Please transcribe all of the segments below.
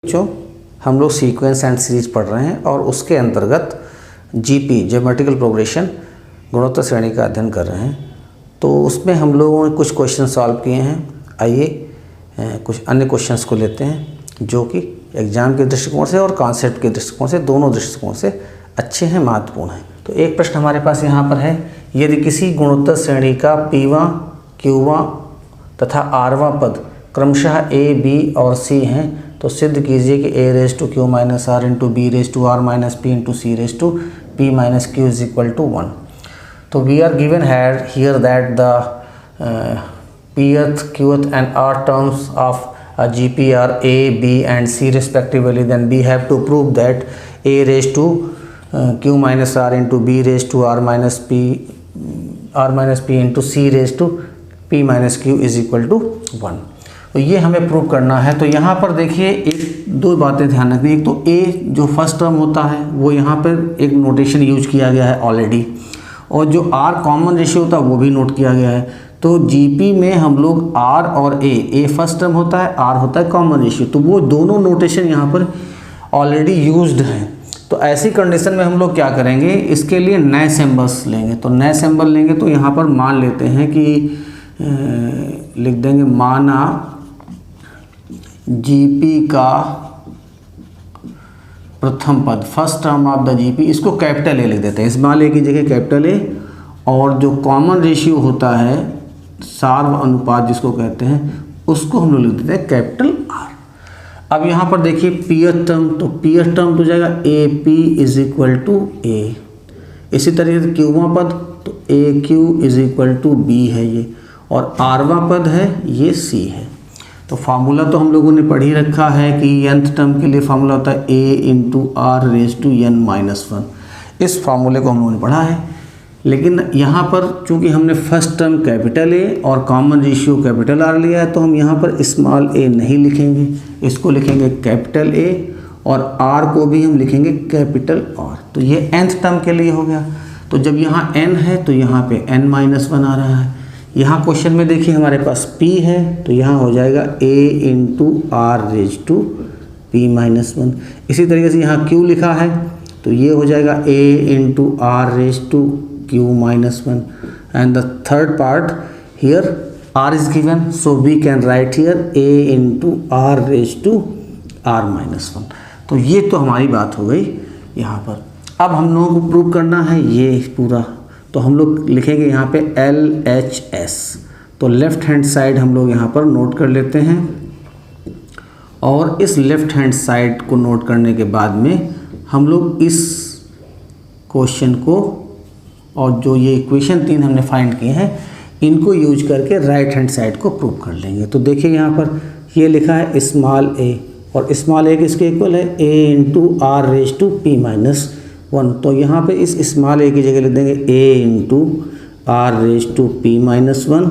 जो हम लोग सीक्वेंस एंड सीरीज पढ़ रहे हैं और उसके अंतर्गत जीपी ज्योमेट्रिकल प्रोग्रेशन गुणोत्तर श्रेणी का अध्ययन कर रहे हैं। तो उसमें हम लोगों ने कुछ क्वेश्चन सॉल्व किए हैं। आइए कुछ अन्य क्वेश्चंस को लेते हैं जो कि एग्जाम के दृष्टिकोण से और कॉन्सेप्ट के दृष्टिकोण से, दोनों दृष्टिकोण से अच्छे हैं, महत्वपूर्ण हैं। तो एक प्रश्न हमारे पास यहाँ पर है, यदि किसी गुणोत्तर श्रेणी का पीवां, क्यूवां तथा आरवां पद क्रमशः ए, बी और सी हैं तो सिद्ध कीजिए कि a raise to q minus r into b raise to r minus p into c raise to p minus q is equal to 1। तो we are given here that the pth, qth and r terms of a GP are a, b and c respectively. Then we have to prove that a raised to q minus r into b raised to r minus p into c raised to p minus q is equal to 1। तो ये हमें prove करना है। तो यहाँ पर देखिए एक दो बातें ध्यान रखनी। एक तो a जो फर्स्ट टर्म होता है वो यहाँ पर एक नोटेशन यूज किया गया है ऑलरेडी, और जो r कॉमन रेशियो होता है वो भी नोट किया गया है। तो जीपी में हम लोग r और a फर्स्ट टर्म होता है, r होता है कॉमन रेशियो, तो वो दोनों नोटेशन यहाँ पर ऑलरेडी यूज्ड हैं। तो ऐसी कंडीशन में हम लोग क्या करेंगे, इसके लिए नए सिंबल्स लेंगे। तो नए सिंबल लेंगे तो यहाँ पर मान लेते हैं कि लिख देंगे माना जीपी का प्रथम पद, first term of the GP, इसको कैपिटल ए लिख देते हैं, स्मॉल ए की जगह कैपिटल ए, और जो कॉमन रेशियो होता है सार्व अनुपात जिसको कहते हैं उसको हम लोग लिख देते हैं कैपिटल आर। अब यहाँ पर देखिए पीएथ टर्म, तो पीएथ टर्म तो जाएगा a p is equal to a. इसी तरीके से क्यूवां पद तो a q is equal to b है ये, और आरवां पद है ये सी है। तो फार्मूला तो हम लोगों ने पढ़ ही रखा है कि nth टर्म के लिए फार्मूला होता है a into r raise to n minus 1। इस फार्मूले को हम लोगों ने पढ़ा है, लेकिन यहाँ पर चूंकि हमने फर्स्ट टर्म कैपिटल ए और कॉमन रेशियो कैपिटल आर लिया है तो हम यहाँ पर स्मॉल ए नहीं लिखेंगे, इसको लिखेंगे कैपिटल ए, और आर को भी हम लिखेंगे कैपिटल आर। तो ये nth टर्म के लिए हो गया। तो जब यहाँ n है तो यहाँ पे n माइनस 1 आ रहा है। यहाँ क्वेश्चन में देखिए हमारे पास p है तो यहाँ हो जाएगा a into r raise to p minus 1। इसी तरीके से यहाँ q लिखा है तो ये हो जाएगा a into r raise to q minus 1। And the third part here r is given, so we can write here a into r raise to r minus 1। तो ये तो हमारी बात हो गई यहाँ पर। अब हम लोगों को प्रूव करना है ये पूरा, तो हम लोग लिखेंगे यहाँ पे LHS। तो लेफ़्ट हैंड साइड हम लोग यहाँ पर नोट कर लेते हैं, और इस लेफ़्ट हैंड साइड को नोट करने के बाद में हम लोग इस क्वेश्चन को और जो ये इक्वेशन 3 हमने फाइंड किए हैं इनको यूज करके राइट हैंड साइड को प्रूव कर लेंगे। तो देखिए यहाँ पर ये लिखा है स्मॉल ए, और स्मॉल ए किसके इक्वल है a into r raise to p minus 1। तो यहाँ पे इस स्मॉल ए की जगह लिख देंगे a into r raise to p minus 1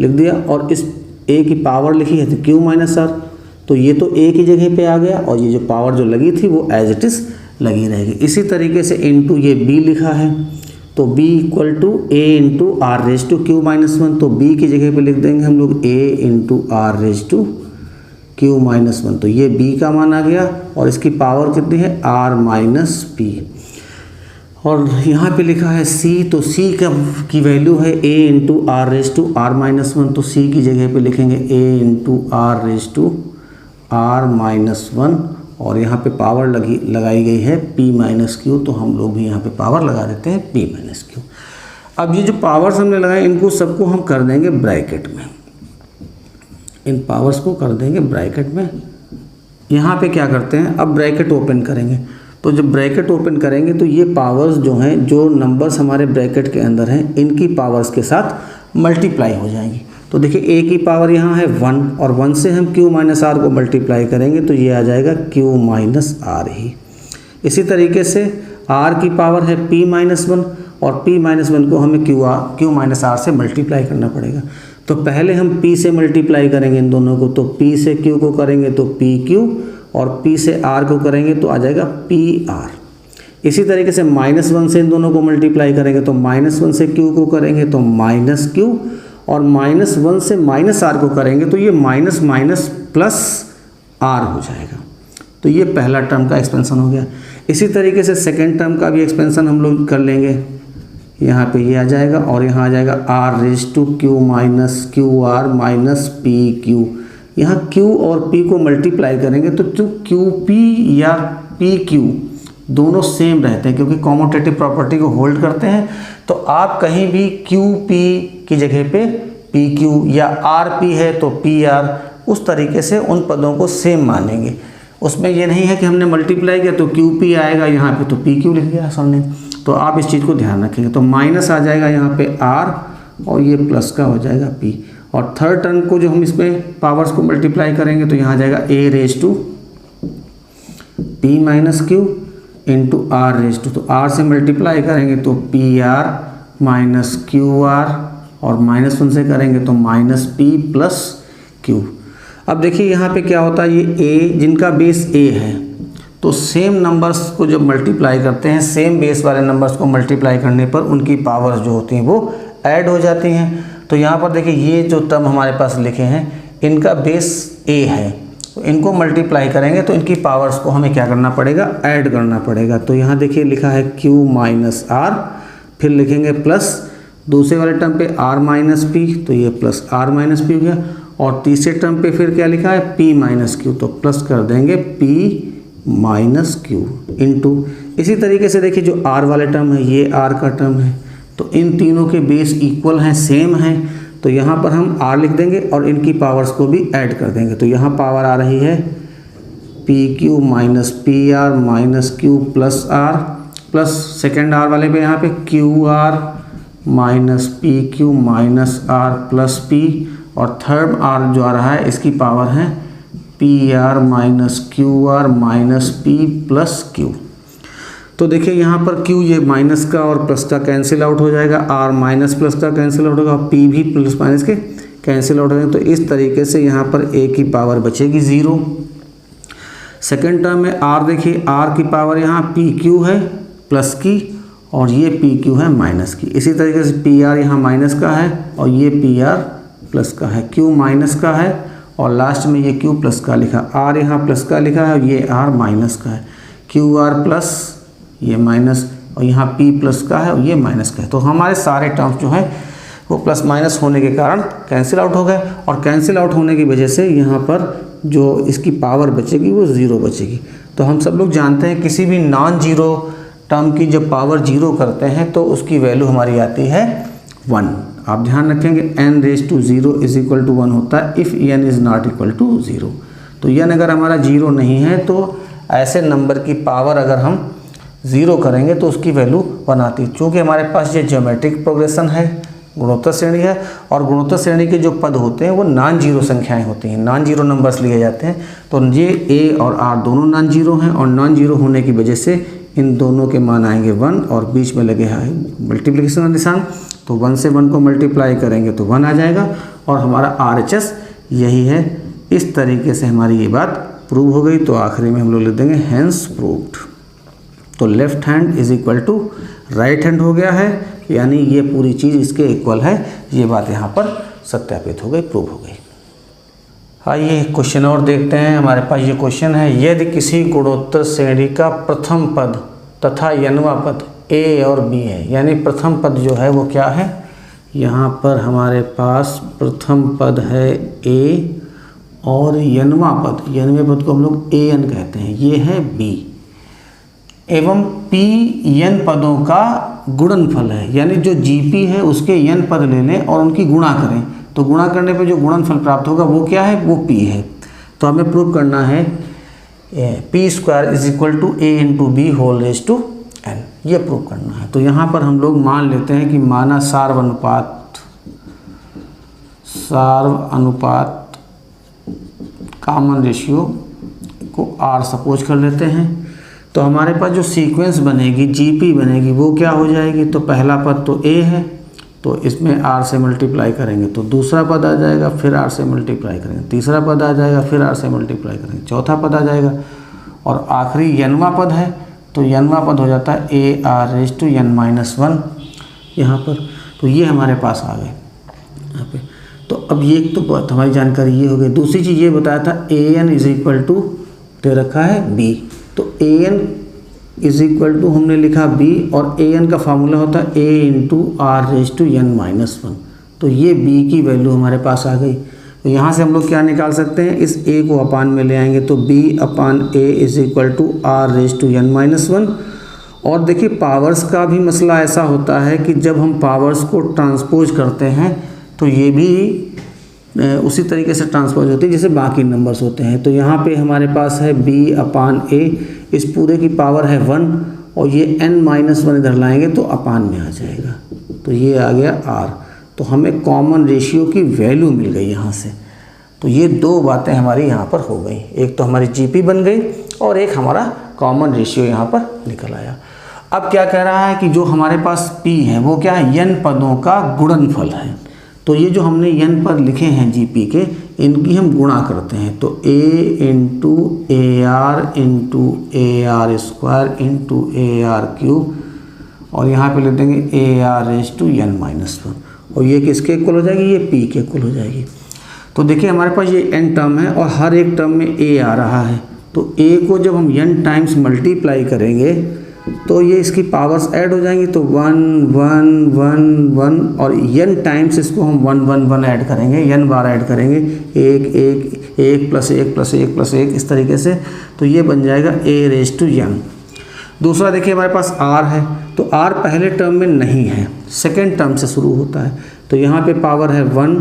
लिख दिया, और इस a की पावर लिखी है तो q माइनस आर, तो ये तो a की जगह पे आ गया, और ये जो पावर जो लगी थी वो एज इट इज़ लगी रहेगी। इसी तरीके से इंटू ये b लिखा है तो b equal to a into r raise to q minus 1, तो b की जगह पे लिख देंगे हम लोग a into r raise to q minus 1। तो ये b का मान आ गया, और इसकी पावर कितनी है r माइनस पी। और यहाँ पे लिखा है c, तो c की वैल्यू है a into r raise to r minus 1, तो c की जगह पे लिखेंगे a into r raise to r minus 1, और यहाँ पे पावर लगाई गई है p माइनस क्यू, तो हम लोग भी यहाँ पे पावर लगा देते हैं p माइनस क्यू। अब ये जो पावर्स हमने लगाए इनको सबको हम कर देंगे ब्रैकेट में, इन पावर्स को कर देंगे ब्रैकेट में। यहाँ पे क्या करते हैं, अब ब्रैकेट ओपन करेंगे। तो जब ब्रैकेट ओपन करेंगे तो ये पावर्स जो हैं, जो नंबर्स हमारे ब्रैकेट के अंदर हैं, इनकी पावर्स के साथ मल्टीप्लाई हो जाएंगी। तो देखिए a की पावर यहाँ है 1, और 1 से हम q माइनस आर को मल्टीप्लाई करेंगे तो ये आ जाएगा q माइनस आर ही। इसी तरीके से r की पावर है p माइनस 1, और p माइनस 1 को हमें q माइनस आर से मल्टीप्लाई करना पड़ेगा। तो पहले हम p से मल्टीप्लाई करेंगे इन दोनों को, तो p से q को करेंगे तो pq, और p से r को करेंगे तो आ जाएगा pr। इसी तरीके से -1 से इन दोनों को मल्टीप्लाई करेंगे तो -1 से q को करेंगे तो -q, और -1 से -r को करेंगे तो ये माइनस माइनस प्लस r हो जाएगा। तो ये पहला टर्म का एक्सपेंशन हो गया। इसी तरीके से सेकेंड टर्म का भी एक्सपेंशन हम लोग कर लेंगे। यहाँ पे ये आ जाएगा और यहाँ आ जाएगा r raise to q minus q r minus p q. यहाँ क्यू और पी को मल्टीप्लाई करेंगे तो जो क्यू पी या पी क्यू दोनों सेम रहते हैं, क्योंकि कॉम्यूटेटिव प्रॉपर्टी को होल्ड करते हैं। तो आप कहीं भी क्यू पी की जगह पे पी क्यू या आर पी है तो पी आर, उस तरीके से उन पदों को सेम मानेंगे। उसमें ये नहीं है कि हमने मल्टीप्लाई किया तो क्यू पी आएगा यहाँ पे तो पी क्यू लिख दिया सर ने। तो आप इस चीज़ को ध्यान रखेंगे। तो माइनस आ जाएगा यहाँ पे आर और ये प्लस का हो जाएगा पी। और थर्ड टर्म को जो हम इसमें पावर्स को मल्टीप्लाई करेंगे तो यहाँ आ जाएगा a raise to p minus q into r raise to, तो आर से मल्टीप्लाई करेंगे तो p r minus q r और माइनस 1 से करेंगे तो माइनस पी प्लस क्यू। अब देखिए यहाँ पे क्या होता है, ये ए जिनका बेस ए है तो सेम नंबर्स को जब मल्टीप्लाई करते हैं, सेम बेस वाले नंबर्स को मल्टीप्लाई करने पर उनकी पावर्स जो होती हैं वो ऐड हो जाती हैं। तो यहाँ पर देखिए ये जो टर्म हमारे पास लिखे हैं इनका बेस ए है, तो इनको मल्टीप्लाई करेंगे तो इनकी पावर्स को हमें क्या करना पड़ेगा, ऐड करना पड़ेगा। तो यहाँ देखिए लिखा है q माइनस आर, फिर लिखेंगे प्लस दूसरे वाले टर्म पे r माइनस पी, तो ये प्लस r माइनस पी हो गया। और तीसरे टर्म पे फिर क्या लिखा है p माइनस क्यू, तो प्लस कर देंगे p माइनस क्यू इंटू। इसी तरीके से देखिए जो r वाले टर्म है ये r का टर्म है, तो इन तीनों के बेस इक्वल हैं, सेम हैं, तो यहाँ पर हम r लिख देंगे और इनकी पावर्स को भी ऐड कर देंगे। तो यहाँ पावर आ रही है p q minus p r minus q plus r, plus second r वाले पे यहाँ पे q r minus p q minus r plus p, और थर्ड r जो आ रहा है इसकी पावर है p r minus q r minus p plus q. तो देखिए यहाँ पर q ये माइनस का और प्लस का कैंसिल आउट हो जाएगा, r माइनस प्लस का कैंसिल आउट होगा, p भी प्लस माइनस के कैंसिल आउट हो जाएंगे। तो इस तरीके से यहाँ पर a की पावर बचेगी 0। सेकेंड टर्म में r देखिए r की पावर यहाँ पी क्यू है प्लस की और ये पी क्यू है माइनस की। इसी तरीके से पी आर यहाँ माइनस का है और ये पी आर प्लस का है, q माइनस का है और लास्ट में ये q प्लस का लिखा, r यहाँ प्लस का लिखा है और ये r माइनस का है, क्यू आर प्लस ये माइनस और यहाँ p प्लस का है और ये माइनस का है। तो हमारे सारे टर्म्स जो है वो प्लस माइनस होने के कारण कैंसिल आउट हो गए, और कैंसिल आउट होने की वजह से यहाँ पर जो इसकी पावर बचेगी वो 0 बचेगी। तो हम सब लोग जानते हैं किसी भी नॉन जीरो टर्म की जब पावर 0 करते हैं तो उसकी वैल्यू हमारी आती है 1। आप ध्यान रखेंगे n raise to 0 is equal to 1 होता है if n is not equal to 0। तो n अगर हमारा 0 नहीं है तो ऐसे नंबर की पावर अगर हम 0 करेंगे तो उसकी वैल्यू 1 आती है। चूँकि हमारे पास ये ज्योमेट्रिक प्रोग्रेशन है, गुणोत्तर श्रेणी है, और गुणोत्तर श्रेणी के जो पद होते हैं वो नॉन जीरो संख्याएं होती हैं, नॉन जीरो नंबर्स लिए जाते हैं। तो ये a और r दोनों नॉन जीरो हैं और नॉन जीरो होने की वजह से इन दोनों के मान आएंगे 1 और बीच में लगे हैं मल्टीप्लिकेशन का निशान, तो 1 से 1 को मल्टीप्लाई करेंगे तो 1 आ जाएगा और हमारा RHS यही है। इस तरीके से हमारी ये बात प्रूव हो गई। तो आखिरी में हम लोग लिख देंगे हैंस प्रूव्ड। तो left hand is equal to right hand हो गया है, यानी ये पूरी चीज़ इसके इक्वल है। ये बात यहाँ पर सत्यापित हो गई, प्रूव हो गई। आइए क्वेश्चन और देखते हैं। हमारे पास ये क्वेश्चन है, यदि किसी गुणोत्तर श्रेणी का प्रथम पद तथा यनवा पद a और b है, यानी प्रथम पद जो है वो क्या है, यहाँ पर हमारे पास प्रथम पद है a और यनवा पद को हम लोग an कहते हैं, ये है b, एवं p n पदों का गुणनफल है, यानी जो gp है उसके n पद ले लें और उनकी गुणा करें, तो गुणा करने पे जो गुणनफल प्राप्त होगा वो क्या है, वो p है। तो हमें प्रूव करना है p square is equal to a into b whole raise to n, ये प्रूव करना है। तो यहाँ पर हम लोग मान लेते हैं कि माना सार्व अनुपात कॉमन रेशियो को r सपोज कर लेते हैं। तो हमारे पास जो सीक्वेंस बनेगी जीपी बनेगी वो क्या हो जाएगी, तो पहला पद तो a है तो इसमें r से मल्टीप्लाई करेंगे तो दूसरा पद आ जाएगा, फिर r से मल्टीप्लाई करेंगे, तीसरा पद आ जाएगा, फिर r से मल्टीप्लाई करेंगे, चौथा पद आ जाएगा, और आखिरी यनवा पद है तो यनवा पद हो जाता है a r raise to n minus 1 यहाँ पर। तो ये हमारे पास आ गए यहाँ पे। तो अब ये तो बात हमारी जानकारी ये हो गई। दूसरी चीज़ ये बताया था a n is equal to दे रखा है b। तो an इज इक्वल टू हमने लिखा b और an का फार्मूला होता है a into r raise to n minus 1। तो ये b की वैल्यू हमारे पास आ गई। तो यहाँ से हम लोग क्या निकाल सकते हैं, इस a को अपान में ले आएंगे तो b upon a is equal to r raise to n minus 1। और देखिए पावर्स का भी मसला ऐसा होता है कि जब हम पावर्स को ट्रांसपोज करते हैं तो ये भी उसी तरीके से ट्रांसपोज होती है जैसे बाकी नंबर्स होते हैं। तो यहाँ पे हमारे पास है b अपान a, इस पूरे की पावर है 1 और ये n माइनस 1 इधर लाएंगे तो अपान में आ जाएगा। तो ये आ गया r। तो हमें कॉमन रेशियो की वैल्यू मिल गई यहाँ से। तो ये दो बातें हमारी यहाँ पर हो गई, एक तो हमारी जीपी बन गई और एक हमारा कॉमन रेशियो यहाँ पर निकल आया। अब क्या कह रहा है कि जो हमारे पास p है वो क्या है, n पदों का गुणनफल है। तो ये जो हमने n पर लिखे हैं जीपी के, इनकी हम गुणा करते हैं। तो a into a r square into a r cube और यहाँ पे लिख देंगे a r raise to n minus 1 और ये किसके इक्वल हो जाएगी, ये p के इक्वल हो जाएगी। तो देखिए हमारे पास ये n टर्म है और हर एक टर्म में a आ रहा है। तो a को जब हम n टाइम्स मल्टीप्लाई करेंगे तो ये इसकी पावर्स ऐड हो जाएंगी। तो 1 1 1 1 और n टाइम्स इसको हम 1 1 1 ऐड करेंगे, n बार ऐड करेंगे, 1 1 1 प्लस 1 प्लस 1 प्लस 1 इस तरीके से। तो ये बन जाएगा a रेज टू n। दूसरा देखिए हमारे पास r है, तो r पहले टर्म में नहीं है, सेकेंड टर्म से शुरू होता है। तो यहाँ पे पावर है 1,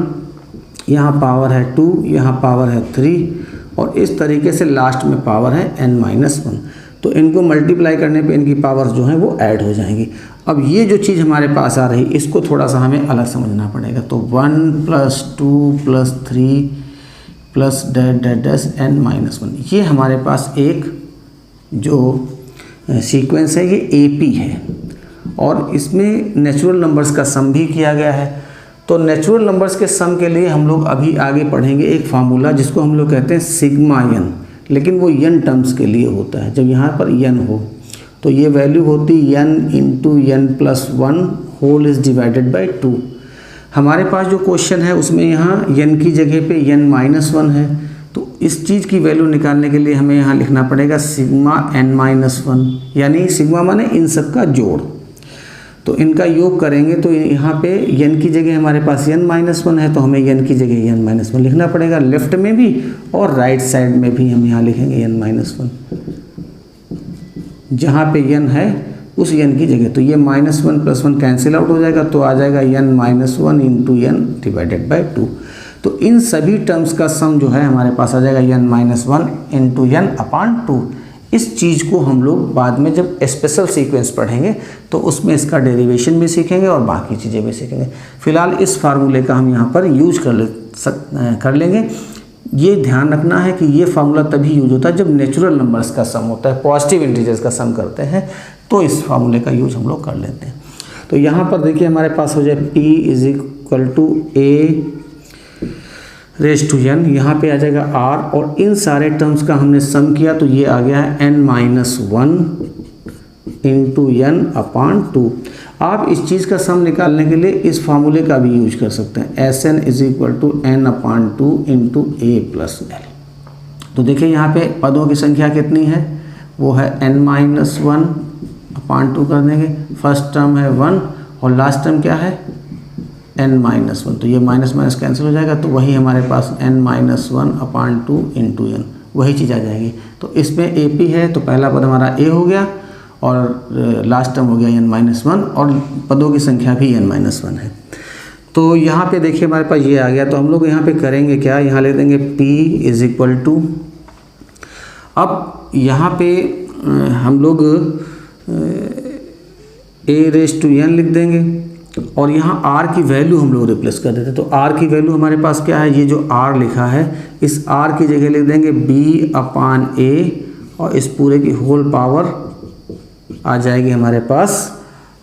यहाँ पावर है 2, यहाँ पावर है 3 और इस तरीके से लास्ट में पावर है n माइनस 1। तो इनको मल्टीप्लाई करने पे इनकी पावर्स जो हैं वो ऐड हो जाएंगी। अब ये जो चीज़ हमारे पास आ रही इसको थोड़ा सा हमें अलग समझना पड़ेगा। तो 1 plus 2 plus 3 plus dash n minus 1, ये हमारे पास एक जो सीक्वेंस है ये AP है और इसमें नेचुरल नंबर्स का सम भी किया गया है। तो नेचुरल नंबर्स के सम के लिए हम लोग अभी आगे पढ़ेंगे एक फार्मूला जिसको हम लोग कहते हैं सिग्मा n, लेकिन वो n टर्म्स के लिए होता है। जब यहाँ पर n हो तो ये वैल्यू होती n into n plus 1 whole is divided by 2। हमारे पास जो क्वेश्चन है उसमें यहाँ n की जगह पे n माइनस 1 है। तो इस चीज़ की वैल्यू निकालने के लिए हमें यहाँ लिखना पड़ेगा सिग्मा n माइनस 1, यानी सिग्मा माने इन सब का जोड़। तो इनका योग करेंगे तो यहाँ पे n की जगह हमारे पास n माइनस 1 है तो हमें n की जगह n माइनस 1 लिखना पड़ेगा, लेफ्ट में भी और राइट साइड में भी हम यहाँ लिखेंगे n माइनस 1। जहाँ पे n है उस n की जगह, तो ये माइनस 1 प्लस 1 कैंसिल आउट हो जाएगा तो आ जाएगा n minus 1 into n divided by 2। तो इन सभी टर्म्स का सम जो है हमारे पास आ जाएगा n minus 1 into n upon 2। इस चीज़ को हम लोग बाद में जब स्पेशल सीक्वेंस पढ़ेंगे तो उसमें इसका डेरिवेशन भी सीखेंगे और बाकी चीज़ें भी सीखेंगे। फिलहाल इस फार्मूले का हम यहाँ पर यूज कर लेंगे। ये ध्यान रखना है कि ये फार्मूला तभी यूज होता है जब नेचुरल नंबर्स का सम होता है, पॉजिटिव इंटीजर्स का सम करते हैं तो इस फार्मूले का यूज हम लोग कर लेते हैं। तो यहाँ पर देखिए हमारे पास हो जाए p is equal to a raise to n, यहाँ पे आ जाएगा r और इन सारे टर्म्स का हमने सम किया तो ये आ गया है n minus 1 into n upon 2। आप इस चीज़ का सम निकालने के लिए इस फार्मूले का भी यूज कर सकते हैं, Sn is equal to n upon 2 into a plus l। तो देखिए यहाँ पे पदों की संख्या कितनी है, वो है n माइनस 1 अपान 2 कर देंगे। फर्स्ट टर्म है 1 और लास्ट टर्म क्या है n माइनस 1, तो ये माइनस माइनस कैंसिल हो जाएगा तो वही हमारे पास n माइनस 1 अपान 2 इंटू n, वही चीज़ आ जाएगी। तो इसमें AP है तो पहला पद हमारा a हो गया और लास्ट टर्म हो गया n माइनस 1 और पदों की संख्या भी n माइनस 1 है। तो यहाँ पे देखिए हमारे पास ये आ गया। तो हम लोग यहाँ पे करेंगे क्या, यहाँ ले देंगे p इज इक्वल टू, अब यहाँ पे हम लोग a रेज टू n लिख देंगे और यहाँ r की वैल्यू हम लोग रिप्लेस कर देते हैं। तो r की वैल्यू हमारे पास क्या है, ये जो r लिखा है इस r की जगह लिख देंगे b अपान a और इस पूरे की होल पावर आ जाएगी हमारे पास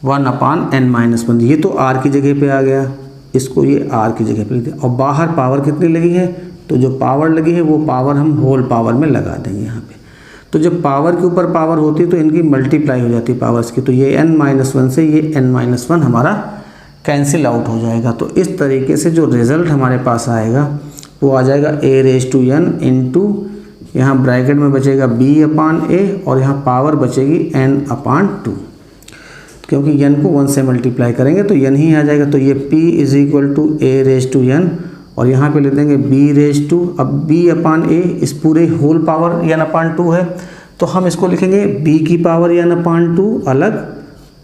1 अपान n माइनस 1। ये तो r की जगह पे आ गया, इसको ये r की जगह पे लिख दें और बाहर पावर कितनी लगी है, तो जो पावर लगी है वो पावर हम होल पावर में लगा देंगे यहाँ पे। तो जब पावर के ऊपर पावर होती है तो इनकी मल्टीप्लाई हो जाती है पावर्स की, तो ये n माइनस 1 से ये n माइनस 1 हमारा कैंसिल आउट हो जाएगा। तो इस तरीके से जो रिज़ल्ट हमारे पास आएगा वो आ जाएगा a raise to n into यहाँ ब्रैकेट में बचेगा b/a और यहाँ पावर बचेगी n/2, क्योंकि n को 1 से मल्टीप्लाई करेंगे तो n ही आ जाएगा। तो ये p = a⁴n और यहाँ पे ले देंगे b⁴, अब b/a इस पूरे होल पावर n/2 है तो हम इसको लिखेंगे b की पावर n/2 अलग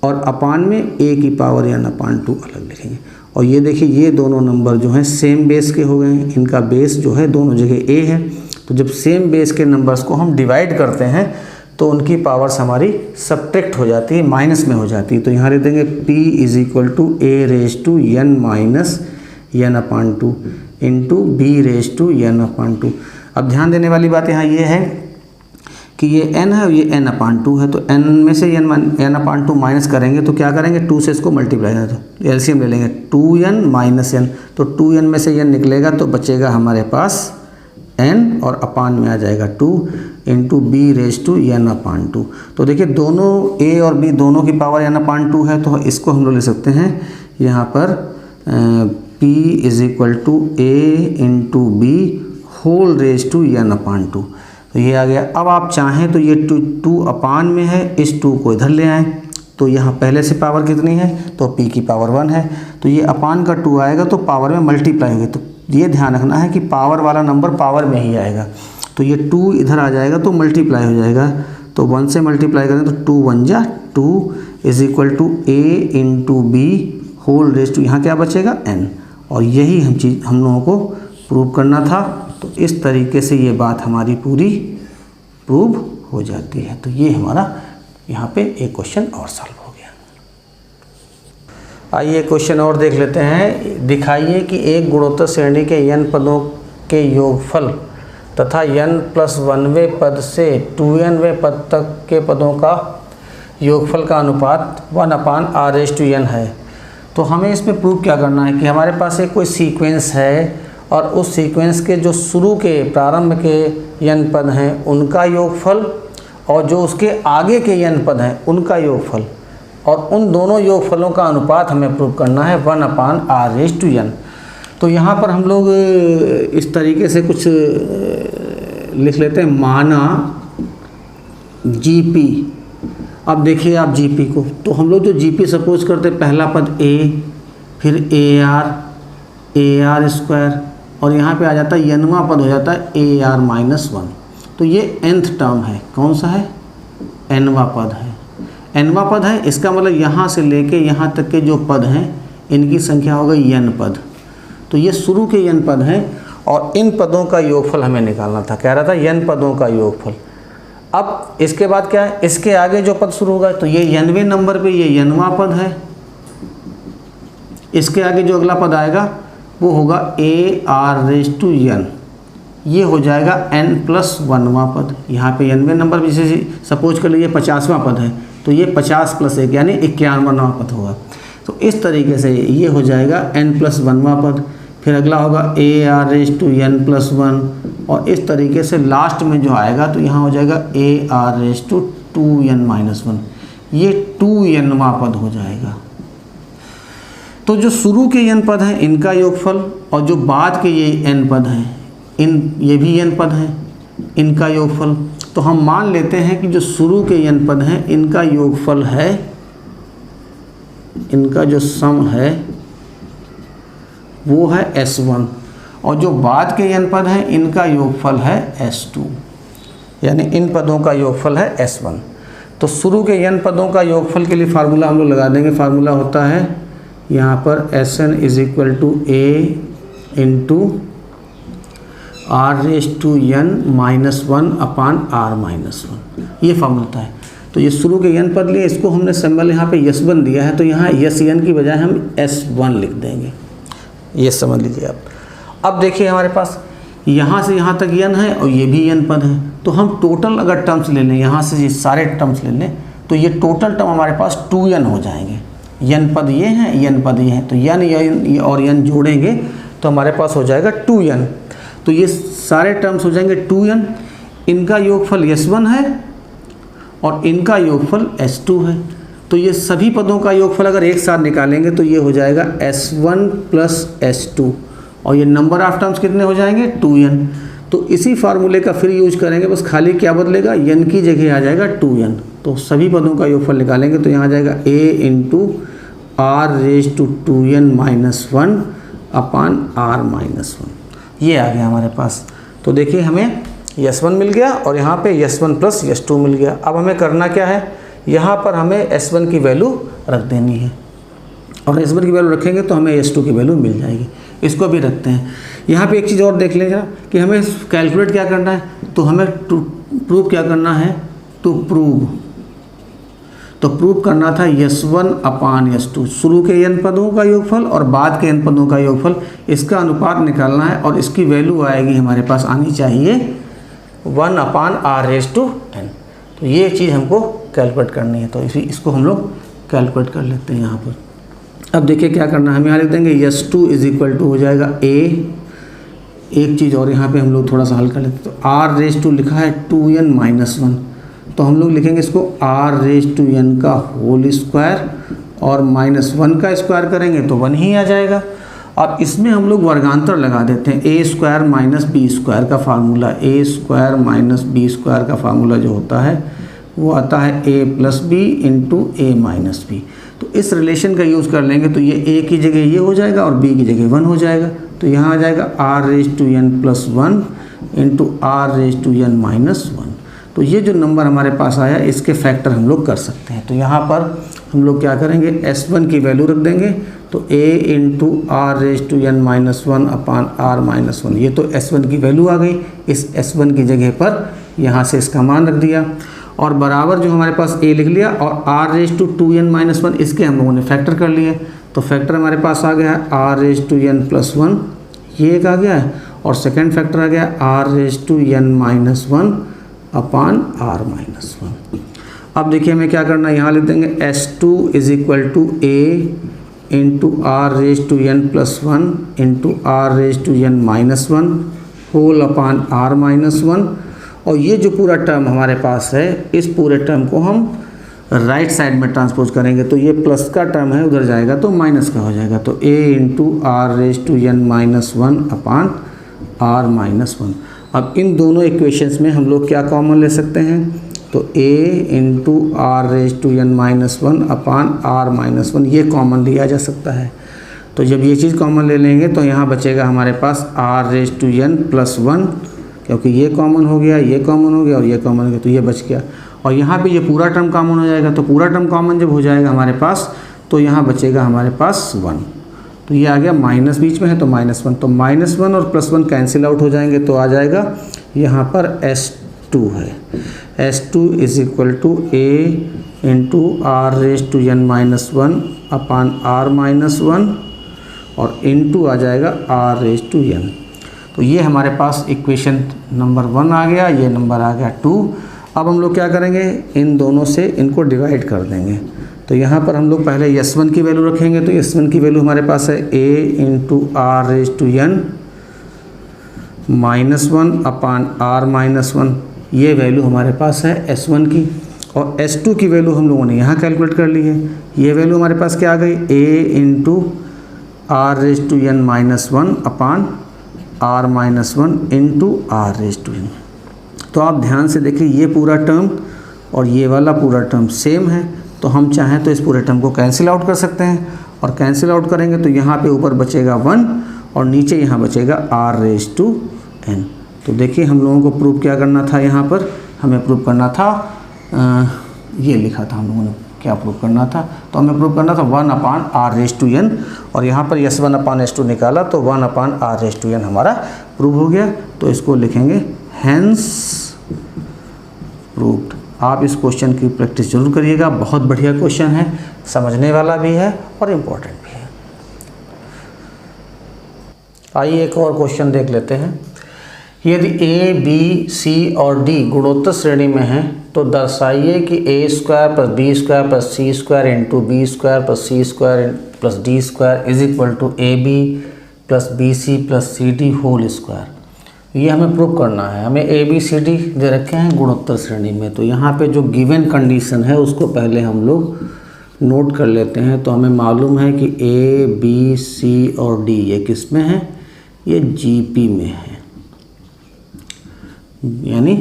और अपान में a की पावर n/2 अलग लिखेंगे। और ये देखिए ये दोनों नंबर जो हैं सेम बेस के हो गए हैं, इनका बेस जो है दोनों जगह a है। तो जब सेम बेस के नंबर्स को हम डिवाइड करते हैं तो उनकी पावर्स हमारी सब्ट्रैक्ट हो जाती है, माइनस में हो जाती है। तो यहाँ लिख देंगे p = a⁻n n/2 into b⁻n/2। अब ध्यान देने वाली बात यहाँ ये है कि ये n है और ये n/2 है, तो n में से n/2 माइनस करेंगे तो क्या करेंगे, 2 से इसको मल्टीप्लाई करें तो एलसीएम ले लेंगे 2n - n, तो 2n में से n निकलेगा तो बचेगा हमारे पास n और अपान में आ जाएगा 2 इंटू b⁻n/2। तो देखिए दोनों a और b दोनों की पावर n/2 है, तो इसको हम लोग ले सकते हैं यहाँ पर p = a into b n/2। तो ये आ गया। अब आप चाहें तो ये 2 अपान में है, इस 2 को इधर ले आएँ तो यहाँ पहले से पावर कितनी है, तो p की पावर 1 है, तो ये अपान का 2 आएगा तो पावर में मल्टीप्लाई होगी। तो ये ध्यान रखना है कि पावर वाला नंबर पावर में ही आएगा, तो ये 2 इधर आ जाएगा तो मल्टीप्लाई हो जाएगा, तो 1 से मल्टीप्लाई करें तो 2 × 1 = 2 = a इंटू b⁻, यहाँ क्या बचेगा n। और यही हम लोगों को प्रूव करना था। तो इस तरीके से ये बात हमारी पूरी प्रूव हो जाती है। तो ये हमारा यहाँ पे एक क्वेश्चन और सॉल्व हो गया। आइए क्वेश्चन और देख लेते हैं। दिखाइए कि एक गुणोत्तर श्रेणी के n पदों के योगफल तथा n+1वें पद से 2nवें पद तक के पदों का योगफल का अनुपात 1/r⁴n है। तो हमें इसमें प्रूव क्या करना है कि हमारे पास एक कोई सीक्वेंस है और उस सीक्वेंस के जो शुरू के प्रारंभ के n पद हैं उनका योगफल और जो उसके आगे के n पद हैं उनका योगफल, और उन दोनों योगफलों का अनुपात हमें प्रूव करना है 1/r⁴n। तो यहाँ पर हम लोग इस तरीके से कुछ लिख लेते हैं, माना GP। अब देखिए आप GP को, तो हम लोग जो GP सपोज करते हैं पहला पद a, फिर AR² और यहाँ पे आ जाता है nवां पद हो जाता है AR-1। तो ये nth टर्म है, कौन सा है, nवां पद है। nवां पद है इसका मतलब यहाँ से लेके यहाँ तक के जो पद हैं इनकी संख्या हो गई n पद। तो ये शुरू के n पद हैं और इन पदों का योगफल हमें निकालना था, कह रहा था n पदों का योगफल। अब इसके बाद क्या है, इसके आगे जो पद शुरू होगा तो ये nवें नंबर पे ये nवां पद है, इसके आगे जो अगला पद आएगा वो होगा AR⁴n, ये हो जाएगा n+1वां पद। यहाँ पे nवें नंबर पे जैसे सपोज कर लीजिए 50वां पद है तो ये 50 + 1 यानी 51वां पद होगा। तो इस तरीके से ये हो जाएगा n+1वां पद, फिर अगला होगा AR⁴n+1 और इस तरीके से लास्ट में जो आएगा तो यहाँ हो जाएगा AR⁴2n-1, ये 2nवां पद हो जाएगा। तो जो शुरू के n पद हैं इनका योगफल और जो बाद के ये n पद हैं ये भी n पद हैं, इनका योगफल। तो हम मान लेते हैं कि जो शुरू के n पद हैं इनका योगफल है, इनका जो सम है वो है S1 और जो बाद के n पद हैं इनका योगफल है S2, यानी इन पदों का योगफल है S1। तो शुरू के n पदों का योगफल के लिए फार्मूला हम लोग लगा देंगे। फार्मूला होता है यहाँ पर Sn = a इंटू r⁻n-1/r-1, ये फार्मूला होता है। तो ये शुरू के n पद लिए, इसको हमने सिंबल यहाँ पे S1 दिया है तो यहाँ SN की बजाय हम S1 लिख देंगे, ये समझ लीजिए आप। अब देखिए हमारे पास यहाँ से यहाँ तक n है और ये भी n पद है, तो हम टोटल अगर टर्म्स ले लें, यहाँ से ये सारे टर्म्स ले लें तो ये टोटल टर्म हमारे पास 2n हो जाएंगे। n पद ये हैं, n पद ये हैं, तो n और n जोड़ेंगे तो हमारे पास हो जाएगा 2n। तो ये सारे टर्म्स हो जाएंगे 2n, इनका योगफल S1 है और इनका योगफल S2 है। तो ये सभी पदों का योगफल अगर एक साथ निकालेंगे तो ये हो जाएगा S1 + S2 और ये नंबर ऑफ टर्म्स कितने हो जाएंगे 2n। तो इसी फार्मूले का फिर यूज करेंगे, बस खाली क्या बदलेगा, n की जगह आ जाएगा 2n। तो सभी पदों का योगफल निकालेंगे तो यहाँ आ जाएगा a into r raise to 2n minus 1 upon r minus 1। ये आ गया हमारे पास। तो देखिए हमें s1 मिल गया और यहाँ पे s1 प्लस s2 मिल गया। अब हमें करना क्या है, यहाँ पर हमें s1 की वैल्यू रख देनी है और s1 की वैल्यू रखेंगे तो हमें s2 की वैल्यू मिल जाएगी। इसको भी रखते हैं। यहाँ पे एक चीज़ और देख लें जरा कि हमें कैलकुलेट क्या करना है, तो हमें प्रूव क्या करना है, तो प्रूव करना था s1 अपान s2, शुरू के n पदों का योगफल और बाद के n पदों का योगफल, इसका अनुपात निकालना है और इसकी वैल्यू आएगी हमारे पास आनी चाहिए 1 upon r raise to n। तो ये चीज़ हमको कैलकुलेट करनी है, तो इसको हम लोग कैलकुलेट कर लेते हैं यहाँ पर। अब देखिए क्या करना है, हम यहाँ लिख देंगे s2 इज इक्वल टू हो जाएगा a, एक चीज़ और यहाँ पे हम लोग थोड़ा सा हल कर लेते हैं। तो r रेज टू लिखा है 2n माइनस 1, तो हम लोग लिखेंगे इसको r रेज टू n का होल स्क्वायर और माइनस 1 का स्क्वायर करेंगे तो 1 ही आ जाएगा। अब इसमें हम लोग वर्गांतर लगा देते हैं, a square minus b square का formula, a square minus b square का फार्मूला जो होता है वो आता है a plus b into a minus b. तो इस रिलेशन का यूज़ कर लेंगे तो ये a की जगह ये हो जाएगा और b की जगह 1 हो जाएगा। तो यहाँ आ जाएगा r raise to n plus 1 into r raise to n minus 1। तो ये जो नंबर हमारे पास आया इसके फैक्टर हम लोग कर सकते हैं। तो यहाँ पर हम लोग क्या करेंगे, s1 की वैल्यू रख देंगे तो a into r raise to n minus 1 upon r minus 1। ये तो s1 की वैल्यू आ गई, इस s1 की जगह पर यहाँ से इसका मान रख दिया और बराबर जो हमारे पास a लिख लिया और r raise to 2n minus 1 इसके हम लोगों ने फैक्टर कर लिए। तो फैक्टर हमारे पास आ गया है r raise to n plus 1, ये एक आ गया है, और सेकेंड फैक्टर आ गया r raise to n minus 1 upon r minus 1। अब देखिए हमें क्या करना है, यहाँ लिख देंगे s2 is equal to a into r raise to n plus 1 into r raise to n minus 1 whole upon r minus 1। और ये जो पूरा टर्म हमारे पास है, इस पूरे टर्म को हम राइट साइड में ट्रांसपोज करेंगे तो ये प्लस का टर्म है उधर जाएगा तो माइनस का हो जाएगा। तो a into r raise to n minus 1 upon r minus 1। अब इन दोनों इक्वेशंस में हम लोग क्या कॉमन ले सकते हैं, तो a into r raise to n minus 1 upon r minus 1 ये कॉमन लिया जा सकता है। तो जब ये चीज़ कॉमन ले लेंगे तो यहाँ बचेगा हमारे पास r raise to n plus 1, क्योंकि ये कॉमन हो गया, ये कॉमन हो गया और ये कॉमन हो गया तो ये बच गया। और यहाँ पे ये पूरा टर्म कॉमन हो जाएगा, तो पूरा टर्म कॉमन जब हो जाएगा हमारे पास तो यहाँ बचेगा हमारे पास 1। तो ये आ गया, माइनस बीच में है तो माइनस 1, तो माइनस 1 और प्लस 1 कैंसिल आउट हो जाएंगे तो आ जाएगा यहाँ पर s2 है। s2 is equal to a into r raise to n minus 1 upon r minus 1 और इंटू आ जाएगा r रेज टू n। तो ये हमारे पास इक्वेशन नंबर 1 आ गया, ये नंबर आ गया 2। अब हम लोग क्या करेंगे, इन दोनों से इनको डिवाइड कर देंगे। तो यहाँ पर हम लोग पहले s1 की वैल्यू रखेंगे, तो s1 की वैल्यू हमारे पास है a into r raise to n minus 1 upon r minus 1, ये वैल्यू हमारे पास है s1 की। और s2 की वैल्यू हम लोगों ने यहाँ कैलकुलेट कर ली है, ये वैल्यू हमारे पास क्या आ गई, a into r raise to n minus 1 upon r minus 1 into r raise to n। तो आप ध्यान से देखिए ये पूरा टर्म और ये वाला पूरा टर्म सेम है, तो हम चाहें तो इस पूरे टर्म को कैंसिल आउट कर सकते हैं और कैंसिल आउट करेंगे तो यहाँ पे ऊपर बचेगा 1 और नीचे यहाँ बचेगा r रेज टू n। तो देखिए हम लोगों को प्रूव क्या करना था, यहाँ पर हमें प्रूव करना था ये लिखा था हम लोगों ने, क्या प्रूव करना था, तो हमें प्रूव करना था 1 upon r raise to n और यहाँ पर s1 अपान s2 निकाला तो 1 upon r raise to n हमारा प्रूव हो गया। तो इसको लिखेंगे हैंस प्रूव्ड। आप इस क्वेश्चन की प्रैक्टिस जरूर करिएगा, बहुत बढ़िया क्वेश्चन है, समझने वाला भी है और इम्पोर्टेंट भी है। आइए एक और क्वेश्चन देख लेते हैं। यदि a, b, c और d गुणोत्तर श्रेणी में हैं तो दर्शाइए कि a square plus b square plus c square into b square plus c square plus d square is equal to a b plus b c plus c d whole square. ये हमें prove करना है। हमें A B C D दे रखे हैं गुणोत्तर श्रेणी में, तो यहाँ पे जो गिवन कंडीशन है उसको पहले हम लोग नोट कर लेते हैं। तो हमें मालूम है कि ए बी सी और डी ये किस में है, ये जीपी में है। यानी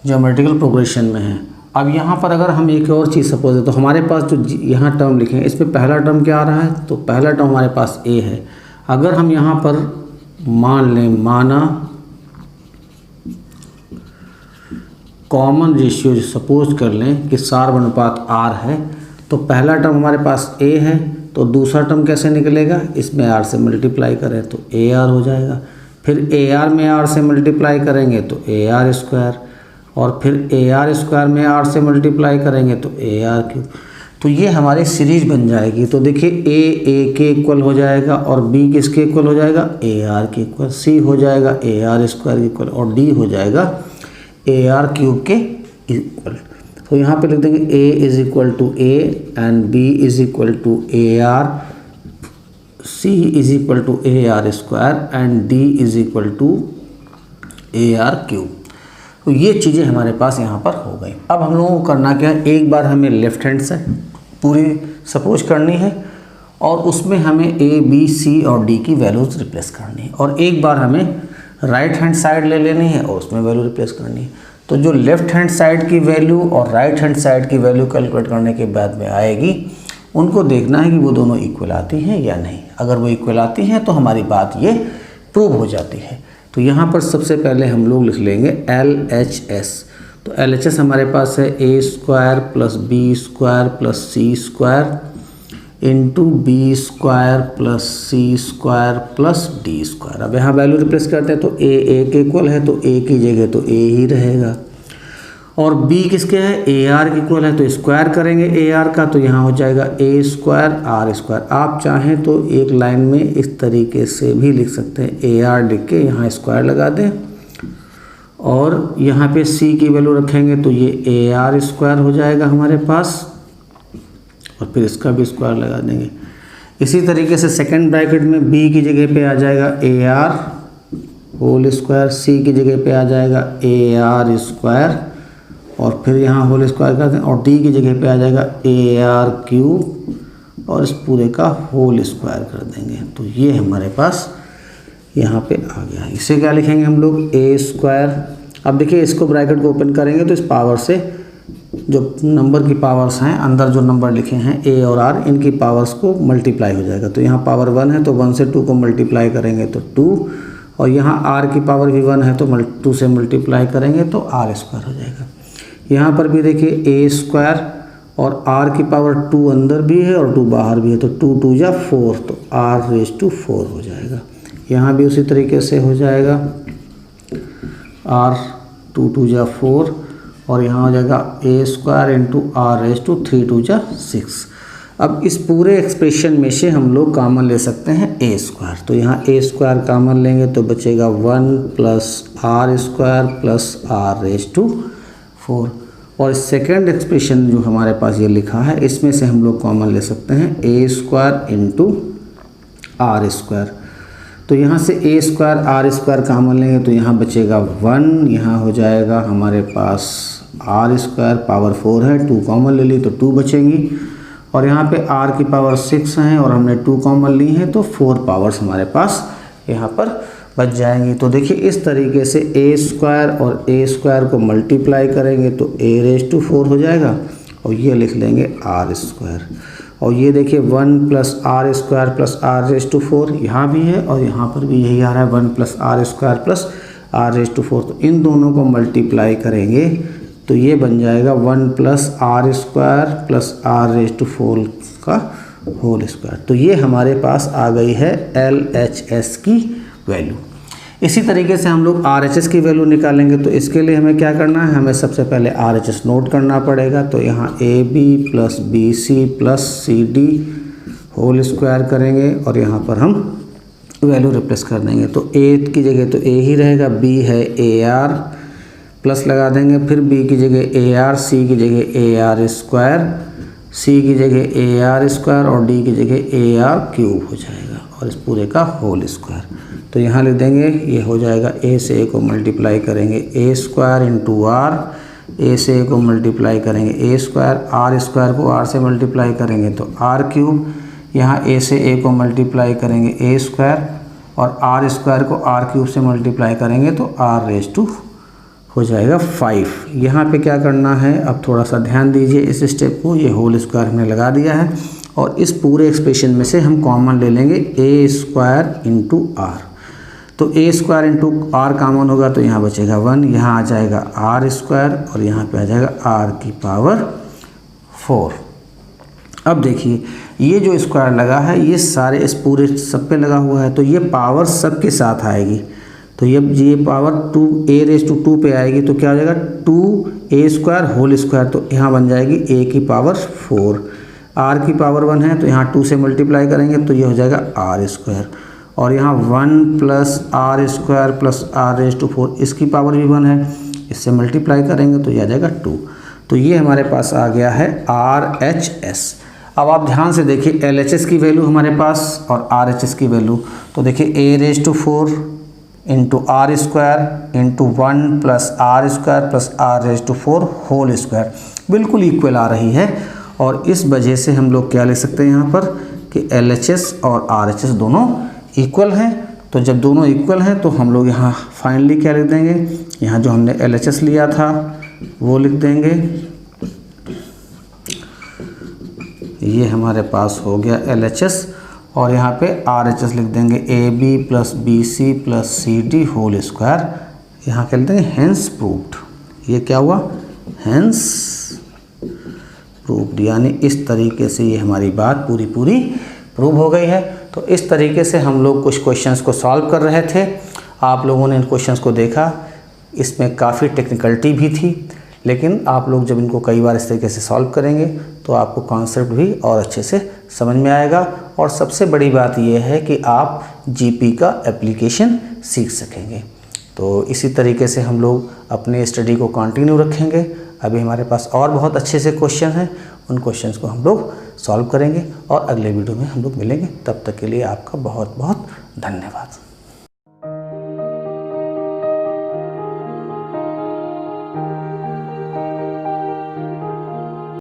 ज्योमेट्रिकल प्रोग्रेशन में है। अब यहाँ पर अगर हम एक और चीज़ सपोज है, तो हमारे पास जो यहाँ टर्म लिखे हैं इसमें पहला टर्म क्या आ रहा है, तो पहला टर्म हमारे पास ए है। अगर हम यहाँ पर मान लें, माना कॉमन रेशियो सपोज कर लें कि सार्व अनुपात आर है, तो पहला टर्म हमारे पास ए है, तो दूसरा टर्म कैसे निकलेगा, इसमें आर से मल्टीप्लाई करें तो ए आर हो जाएगा। फिर ए आर में आर से मल्टीप्लाई करेंगे तो ए आर स्क्वायर, और फिर ए आर स्क्वायर में आर से मल्टीप्लाई करेंगे तो ए आर क्यूब। तो ये हमारी सीरीज बन जाएगी। तो देखिए ए के इक्वल हो जाएगा और बी किसके इक्वल हो जाएगा, ए आर के इक्वल, सी हो जाएगा ए आर स्क्वायर के इक्वल, और डी हो जाएगा ए आर क्यूब के इक्वल। तो यहाँ पे लिख देंगे a is equal to a and b is equal to a r, c is equal to a r square and d is equal to a r cube. तो ये चीज़ें हमारे पास यहाँ पर हो गई। अब हम लोगों को करना क्या है, एक बार हमें लेफ्ट हैंड से पूरी सपोज करनी है और उसमें हमें ए बी सी और डी की वैल्यूज़ रिप्लेस करनी है, और एक बार हमें राइट हैंड साइड ले लेनी है और उसमें वैल्यू रिप्लेस करनी है। तो जो लेफ्ट हैंड साइड की वैल्यू और राइट हैंड साइड की वैल्यू कैलकुलेट करने के बाद में आएगी, उनको देखना है कि वो दोनों इक्वल आती हैं या नहीं। अगर वो इक्वल आती हैं तो हमारी बात ये प्रूव हो जाती है। तो यहाँ पर सबसे पहले हम लोग लिख लेंगे LHS। तो LHS हमारे पास है a square plus b square plus c square into b square plus c square plus d square. अब यहाँ वैल्यू रिप्लेस करते हैं तो ए के इक्वल है तो ए की जगह तो ए ही रहेगा, और बी किसके है, ए आर के इक्वल है तो स्क्वायर करेंगे ए आर का, तो यहाँ हो जाएगा ए स्क्वायर आर स्क्वायर। आप चाहें तो एक लाइन में इस तरीके से भी लिख सकते हैं, ए आर लिख के यहाँ स्क्वायर लगा दें और यहाँ पे सी की वैल्यू रखेंगे तो ये ए आर स्क्वायर हो जाएगा हमारे पास, और फिर इसका भी स्क्वायर लगा देंगे। इसी तरीके से सेकंड ब्रैकेट में बी की जगह पे आ जाएगा ए आर होल स्क्वायर, सी की जगह पे आ जाएगा ए आर स्क्वायर, और फिर यहाँ होल स्क्वायर कर दें, और डी की जगह पे आ जाएगा ए आर क्यूब और इस पूरे का होल स्क्वायर कर देंगे। तो ये हमारे पास यहाँ पे आ गया। इसे क्या लिखेंगे हम लोग, ए स्क्वायर। अब देखिए इसको ब्रैकेट को ओपन करेंगे तो इस पावर से जो नंबर की पावर्स हैं, अंदर जो नंबर लिखे हैं ए और आर, इनकी पावर्स को मल्टीप्लाई हो जाएगा। तो यहाँ पावर 1 है तो 1 से 2 को मल्टीप्लाई करेंगे तो 2, और यहाँ आर की पावर भी 1 है तो 2 से मल्टीप्लाई करेंगे तो आर स्क्वायर हो जाएगा। यहाँ पर भी देखिए ए स्क्वायर और आर की पावर 2 अंदर भी है और 2 बाहर भी है, तो 2 2 या 4, तो आर रेज टू 4 हो जाएगा। यहाँ भी उसी तरीके से हो जाएगा, आर 2 2 या 4, और यहाँ हो जाएगा a square into r raise to 3 2 या 6। अब इस पूरे एक्सप्रेशन में से हम लोग कॉमन ले सकते हैं ए स्क्वायर। तो यहाँ ए स्क्वायर कॉमन लेंगे तो बचेगा 1 plus r square plus r raise to 4, और सेकेंड एक्सप्रेशन जो हमारे पास ये लिखा है इसमें से हम लोग कॉमन ले सकते हैं ए स्क्वायर इंटू आर स्क्वायर। तो यहाँ से ए स्क्वायर आर स्क्वायर कॉमन लेंगे तो यहाँ बचेगा 1, यहाँ हो जाएगा हमारे पास आर स्क्वायर पावर 4 है, 2 कॉमन ले ली तो 2 बचेंगी, और यहाँ पे आर की पावर 6 हैं और हमने 2 कॉमन ली हैं तो 4 पावर्स हमारे पास यहाँ पर बच जाएंगी। तो देखिए इस तरीके से ए स्क्वायर और ए स्क्वायर को मल्टीप्लाई करेंगे तो ए रेज टू 4 हो जाएगा, और ये लिख लेंगे आर स्क्वायर, और ये देखिए 1 plus r square plus r raise to 4 यहाँ भी है और यहाँ पर भी यही आ रहा है 1 plus r square plus r raise to 4। तो इन दोनों को मल्टीप्लाई करेंगे तो ये बन जाएगा 1 plus r square plus r raise to 4 का होल स्क्वायर। तो ये हमारे पास आ गई है LHS की वैल्यू। इसी तरीके से हम लोग RHS की वैल्यू निकालेंगे। तो इसके लिए हमें क्या करना है, हमें सबसे पहले RHS नोट करना पड़ेगा। तो यहाँ AB plus BC plus CD whole square करेंगे और यहाँ पर हम वैल्यू रिप्लेस कर देंगे। तो A की जगह तो A ही रहेगा, B है AR प्लस लगा देंगे, फिर B की जगह AR, C की जगह AR स्क्वायर, C की जगह AR स्क्वायर और D की जगह AR क्यूब हो जाएगा और इस पूरे का होल स्क्वायर। तो यहाँ लिख देंगे, ये हो जाएगा A से A को मल्टीप्लाई करेंगे A square into R, A से A को मल्टीप्लाई करेंगे A स्क्वायर, R स्क्वायर को R से मल्टीप्लाई करेंगे तो R क्यूब, यहाँ A से A को मल्टीप्लाई करेंगे A स्क्वायर और R स्क्वायर को R क्यूब से मल्टीप्लाई करेंगे तो R रेज टू हो जाएगा 5। यहाँ पे क्या करना है, अब थोड़ा सा ध्यान दीजिए इस स्टेप को। ये होल स्क्वायर हमने लगा दिया है और इस पूरे एक्सप्रेशन में से हम कॉमन ले लेंगे ए स्क्वायर इंटू आर। तो a square into r common होगा तो यहाँ बचेगा 1, यहाँ आ जाएगा आर स्क्वायर और यहाँ पे आ जाएगा आर की पावर 4। अब देखिए ये जो स्क्वायर लगा है ये सारे इस पूरे सब पे लगा हुआ है, तो ये पावर सब के साथ आएगी। तो ये पावर 2a⁻² पे आएगी तो क्या हो जाएगा 2a स्क्वायर होल स्क्वायर, तो यहाँ बन जाएगी a की पावर 4। r की पावर 1 है तो यहाँ 2 से मल्टीप्लाई करेंगे तो ये हो जाएगा r स्क्वायर, और यहाँ 1 plus r square plus r⁴ इसकी पावर भी 1 है, इससे मल्टीप्लाई करेंगे तो ये आ जाएगा 2। तो ये हमारे पास आ गया है RHS। अब आप ध्यान से देखिए LHS की वैल्यू हमारे पास और RHS की वैल्यू, तो देखिए a⁴ into r square into 1 plus r square plus r⁴ whole square बिल्कुल इक्वल आ रही है। और इस वजह से हम लोग क्या ले सकते हैं यहाँ पर कि LHS और RHS दोनों इक्वल हैं। तो जब दोनों इक्वल हैं तो हम लोग यहाँ फाइनली क्या लिख देंगे, यहाँ जो हमने LHS लिया था वो लिख देंगे, ये हमारे पास हो गया LHS, और यहाँ पे RHS लिख देंगे AB plus BC plus CD whole square, यहाँ क्या लिख देंगे हेंस प्रूव्ड। ये क्या हुआ, हेंस प्रूव्ड, यानी इस तरीके से ये हमारी बात पूरी प्रूव हो गई है। तो इस तरीके से हम लोग कुछ क्वेश्चंस को सॉल्व कर रहे थे। आप लोगों ने इन क्वेश्चंस को देखा, इसमें काफ़ी टेक्निकलिटी भी थी, लेकिन आप लोग जब इनको कई बार इस तरीके से सॉल्व करेंगे तो आपको कॉन्सेप्ट भी और अच्छे से समझ में आएगा। और सबसे बड़ी बात यह है कि आप जीपी का एप्लीकेशन सीख सकेंगे। तो इसी तरीके से हम लोग अपने स्टडी को कंटिन्यू रखेंगे। अभी हमारे पास और बहुत अच्छे से क्वेश्चन हैं, उन क्वेश्चंस को हम लोग सॉल्व करेंगे और अगले वीडियो में हम लोग मिलेंगे। तब तक के लिए आपका बहुत बहुत धन्यवाद।